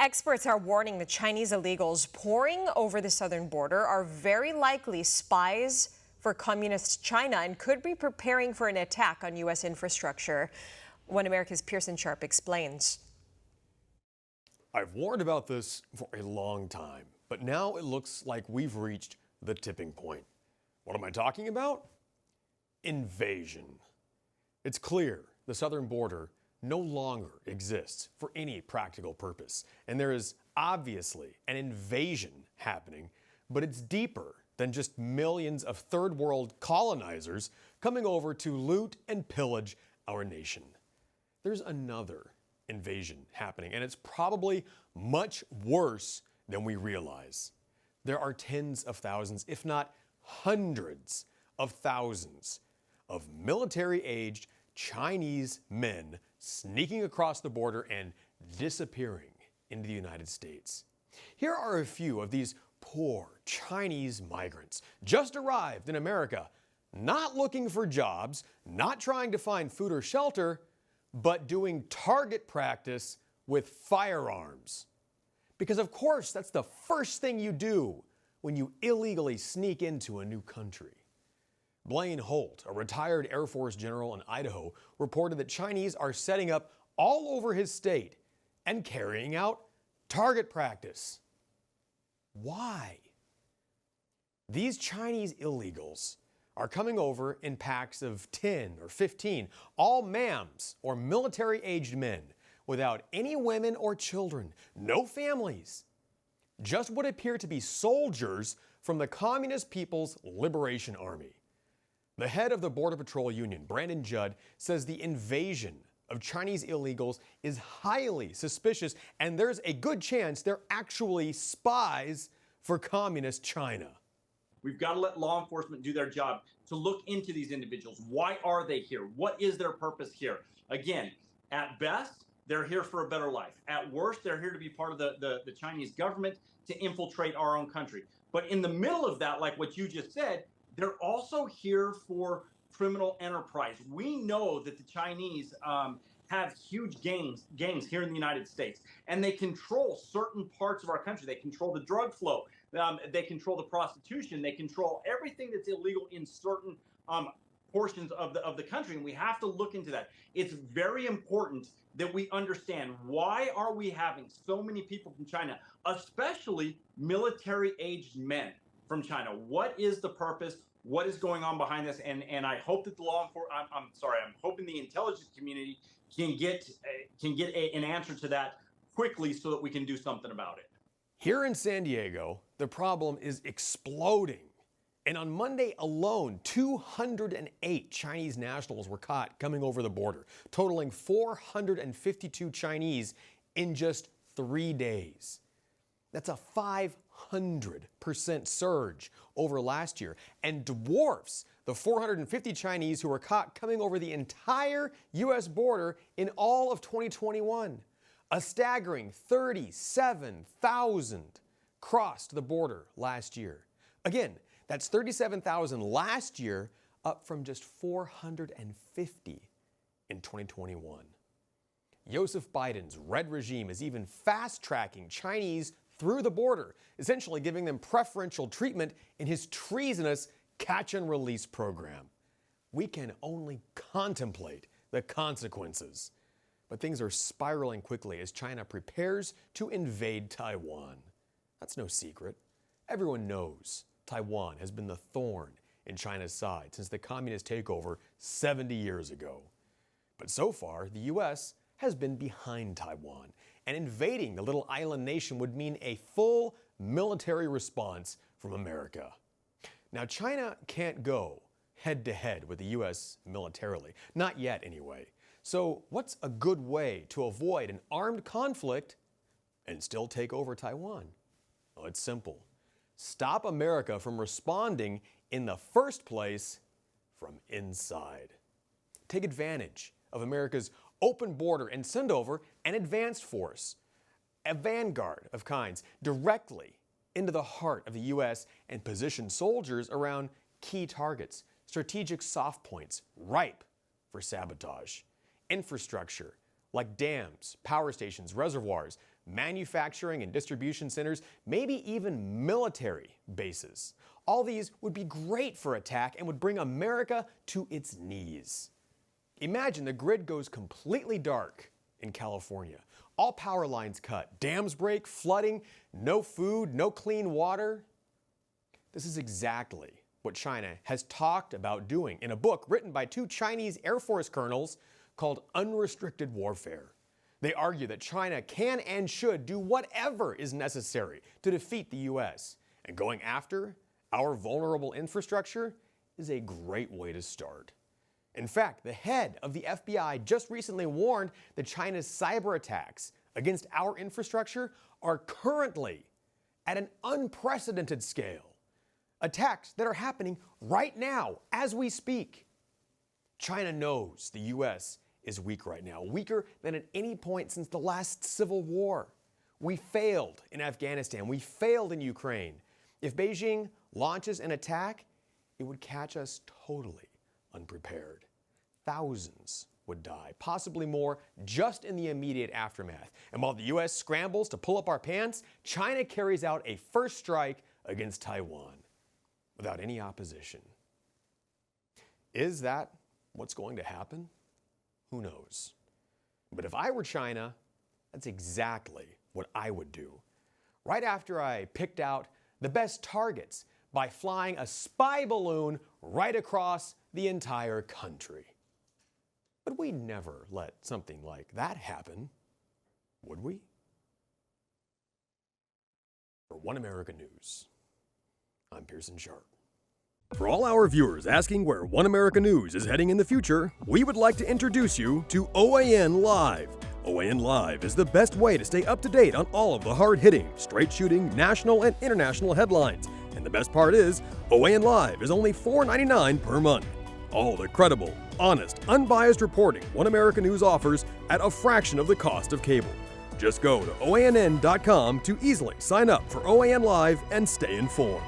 Experts are warning the Chinese illegals pouring over the southern border are very likely spies for communist China and could be preparing for an attack on U.S. infrastructure. One America's Pearson Sharp explains. I've warned about this for a long time, but now it looks like we've reached the tipping point. What am I talking about? Invasion. It's clear the southern border no longer exists for any practical purpose, and there is obviously an invasion happening, but it's deeper than just millions of third world colonizers coming over to loot and pillage our nation. There's another invasion happening, and it's probably much worse than we realize. There are tens of thousands, if not hundreds of thousands, of military-aged Chinese men sneaking across the border and disappearing into the United States. Here are a few of these poor Chinese migrants just arrived in America, not looking for jobs, not trying to find food or shelter, but doing target practice with firearms. Because of course, that's the first thing you do when you illegally sneak into a new country. Blaine Holt, a retired Air Force general in Idaho, reported that Chinese are setting up all over his state and carrying out target practice. Why? These Chinese illegals are coming over in packs of 10 or 15, all MAMs or military-aged men without any women or children, no families, just what appear to be soldiers from the Communist People's Liberation Army. The head of the Border Patrol Union, Brandon Judd, says the invasion of Chinese illegals is highly suspicious, and there's a good chance they're actually spies for Communist China. We've got to let law enforcement do their job to look into these individuals. Why are they here? What is their purpose here? Again, at best, they're here for a better life. At worst, they're here to be part of the Chinese government to infiltrate our own country. But in the middle of that, like what you just said, they're also here for criminal enterprise. We know that the Chinese have huge gangs here in the United States, and they control certain parts of our country. They control the drug flow. They control the prostitution. They control everything that's illegal in certain portions of the country, and we have to look into that. It's very important that we understand, why are we having so many people from China, especially military-aged men from China? What is the purpose? What is going on behind this? And I hope that the I'm hoping the intelligence community can get an answer to that quickly so that we can do something about it. Here in San Diego, the problem is exploding. And on Monday alone, 208 Chinese nationals were caught coming over the border, totaling 452 Chinese in just 3 days. That's a 500% surge over last year and dwarfs the 450 Chinese who were caught coming over the entire U.S. border in all of 2021. A staggering 37,000 crossed the border last year. Again, that's 37,000 last year, up from just 450 in 2021. Joseph Biden's red regime is even fast-tracking Chinese through the border, essentially giving them preferential treatment in his treasonous catch-and-release program. We can only contemplate the consequences. But things are spiraling quickly as China prepares to invade Taiwan. That's no secret. Everyone knows Taiwan has been the thorn in China's side since the communist takeover 70 years ago. But so far, the U.S. has been behind Taiwan, and invading the little island nation would mean a full military response from America. Now, China can't go head-to-head with the U.S. militarily, not yet anyway. So what's a good way to avoid an armed conflict and still take over Taiwan? Well, it's simple. Stop America from responding in the first place from inside. Take advantage of America's open border and send over an advanced force, a vanguard of kinds, directly into the heart of the U.S. and position soldiers around key targets, strategic soft points ripe for sabotage. Infrastructure like dams, power stations, reservoirs, manufacturing and distribution centers, maybe even military bases. All these would be great for attack and would bring America to its knees. Imagine the grid goes completely dark in California. All power lines cut, dams break, flooding, no food, no clean water. This is exactly what China has talked about doing in a book written by 2 Chinese Air Force colonels called Unrestricted Warfare. They argue that China can and should do whatever is necessary to defeat the US, and going after our vulnerable infrastructure is a great way to start. In fact, the head of the FBI just recently warned that China's cyber attacks against our infrastructure are currently at an unprecedented scale. Attacks that are happening right now as we speak. China knows the US is weak right now, weaker than at any point since the last civil war. We failed in Afghanistan, we failed in Ukraine. If Beijing launches an attack, it would catch us totally unprepared. Thousands would die, possibly more, just in the immediate aftermath. And while the US scrambles to pull up our pants, China carries out a first strike against Taiwan without any opposition. Is that what's going to happen? Who knows? But if I were China, that's exactly what I would do. Right after I picked out the best targets by flying a spy balloon right across the entire country. But we'd never let something like that happen, would we? For One America News, I'm Pearson Sharp. For all our viewers asking where One America News is heading in the future, we would like to introduce you to OAN Live. OAN Live is the best way to stay up to date on all of the hard-hitting, straight-shooting, national and international headlines. And the best part is, OAN Live is only $4.99 per month. All the credible, honest, unbiased reporting One America News offers at a fraction of the cost of cable. Just go to OANN.com to easily sign up for OAN Live and stay informed.